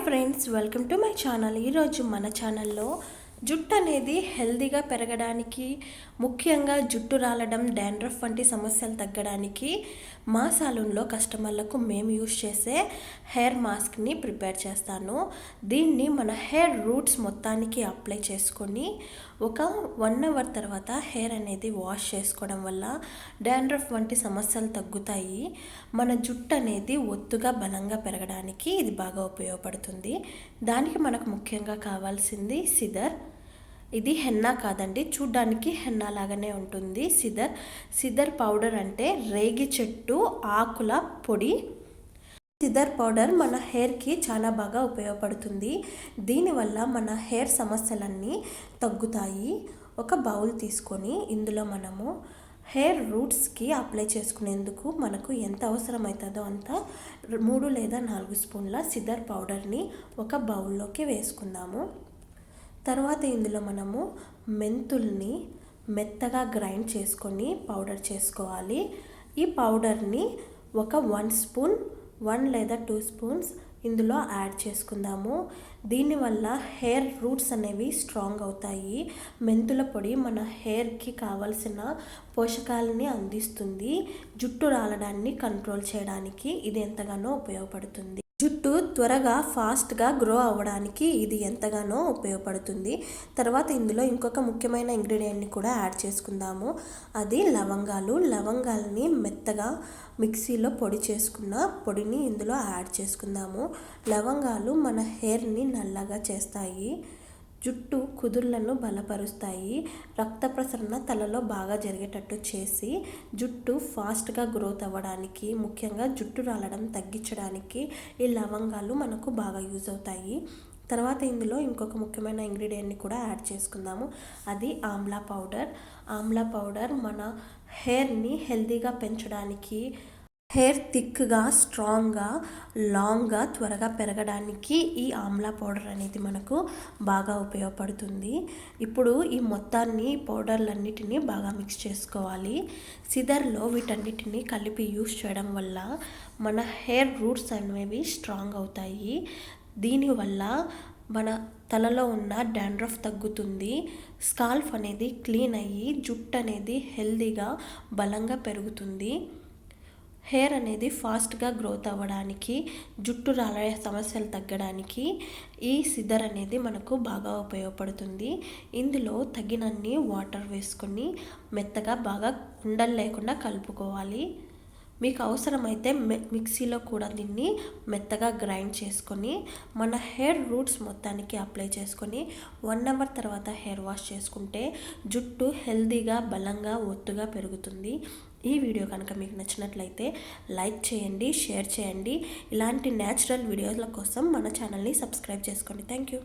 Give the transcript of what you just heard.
Friends, welcome to my channel. ఈరోజు మన ఛానల్లో జుట్టు అనేది హెల్దీగా పెరగడానికి, ముఖ్యంగా జుట్టు రాలడం, డాండ్రఫ్ వంటి సమస్యలు తగ్గడానికి మా సాలూన్లో కస్టమర్లకు మేము యూస్ చేసే హెయిర్ మాస్క్ని ప్రిపేర్ చేస్తాను. దీన్ని మన హెయిర్ రూట్స్ మొత్తానికి అప్లై చేసుకొని ఒక 1 అవర్ తర్వాత హెయిర్ అనేది వాష్ చేసుకోవడం వల్ల డాండ్రఫ్ వంటి సమస్యలు తగ్గుతాయి. మన జుట్టు అనేది ఒత్తుగా బలంగా పెరగడానికి ఇది బాగా ఉపయోగపడుతుంది. దానికి మనకు ముఖ్యంగా కావాల్సింది సిదర్. ఇది హెన్నా కాదండి, చూడ్డానికి హెన్నా లాగానే ఉంటుంది. సిదర్ పౌడర్ అంటే రేగి చెట్టు ఆకుల పొడి. సిదర్ పౌడర్ మన హెయిర్కి చాలా బాగా ఉపయోగపడుతుంది. దీనివల్ల మన హెయిర్ సమస్యలన్నీ తగ్గుతాయి. ఒక బౌల్ తీసుకొని ఇందులో మనము హెయిర్ రూట్స్కి అప్లై చేసుకునేందుకు మనకు ఎంత అవసరమవుతుందో అంత 3 లేదా 4 స్పూన్ల సిదర్ పౌడర్ని ఒక బౌల్లోకి వేసుకుందాము. తర్వాత ఇందులో మనము మెంతుల్ని మెత్తగా గ్రైండ్ చేసుకొని పౌడర్ చేసుకోవాలి. ఈ పౌడర్ని ఒక 1 స్పూన్ 1 లేదా 2 స్పూన్స్ ఇందులో యాడ్ చేసుకుందాము. దీనివల్ల హెయిర్ రూట్స్ అనేవి స్ట్రాంగ్ అవుతాయి. మెంతుల పొడి మన హెయిర్కి కావలసిన పోషకాలని అందిస్తుంది. జుట్టు రాలడాన్ని కంట్రోల్ చేయడానికి ఇది ఎంతగానో ఉపయోగపడుతుంది. జుట్టు త్వరగా ఫాస్ట్గా గ్రో అవ్వడానికి ఇది ఎంతగానో ఉపయోగపడుతుంది. తర్వాత ఇందులో ఇంకొక ముఖ్యమైన ఇంగ్రీడియంట్ని కూడా యాడ్ చేసుకుందాము. అది లవంగాలని మెత్తగా మిక్సీలో పొడి చేసుకున్న పొడిని ఇందులో యాడ్ చేసుకుందాము. లవంగాలు మన హెయిర్ని నల్లగా చేస్తాయి, జుట్టు కుదుళ్లను బలపరుస్తాయి, రక్త ప్రసరణ తలలో బాగా జరిగేటట్టు చేసి జుట్టు ఫాస్ట్గా గ్రోత్ అవ్వడానికి, ముఖ్యంగా జుట్టు రాలడం తగ్గించడానికి ఈ లవంగాలు మనకు బాగా యూజ్ అవుతాయి. తర్వాత ఇందులో ఇంకొక ముఖ్యమైన ఇంగ్రీడియంట్ని కూడా యాడ్ చేసుకుందాము. అది ఆమ్లా పౌడర్ మన హెయిర్ని హెల్తీగా పెంచడానికి, హెయిర్ థిక్గా, స్ట్రాంగ్గా, లాంగ్గా, త్వరగా పెరగడానికి ఈ ఆమ్లా పౌడర్ అనేది మనకు బాగా ఉపయోగపడుతుంది. ఇప్పుడు ఈ మొత్తాన్ని పౌడర్లన్నిటినీ బాగా మిక్స్ చేసుకోవాలి. సిదర్లో వీటన్నిటిని కలిపి యూస్ చేయడం వల్ల మన హెయిర్ రూట్స్ అనేవి స్ట్రాంగ్ అవుతాయి. దీనివల్ల మన తలలో ఉన్న డాండ్రఫ్ తగ్గుతుంది. స్కాల్ఫ్ అనేది క్లీన్ అయ్యి జుట్టు అనేది హెల్తీగా బలంగా పెరుగుతుంది. హెయిర్ అనేది ఫాస్ట్గా గ్రోత్ అవ్వడానికి, జుట్టు రాలే సమస్యలు తగ్గడానికి ఈ సిదర్ అనేది మనకు బాగా ఉపయోగపడుతుంది. ఇందులో తగినన్ని వాటర్ వేసుకొని మెత్తగా బాగా ఉండలు లేకుండా కలుపుకోవాలి. మీకు అవసరమైతే మిక్సీలో కూడా దీన్ని మెత్తగా గ్రైండ్ చేసుకొని మన హెయిర్ రూట్స్ మొత్తానికి అప్లై చేసుకొని 1 అవర్ తర్వాత హెయిర్ వాష్ చేసుకుంటే జుట్టు హెల్తీగా, బలంగా, ఒత్తుగా పెరుగుతుంది. ఈ వీడియో కనుక మీకు నచ్చినట్లయితే లైక్ చేయండి, షేర్ చేయండి. ఇలాంటి న్యాచురల్ వీడియోల కోసం మన ఛానల్ని సబ్స్క్రైబ్ చేసుకోండి. Thank you.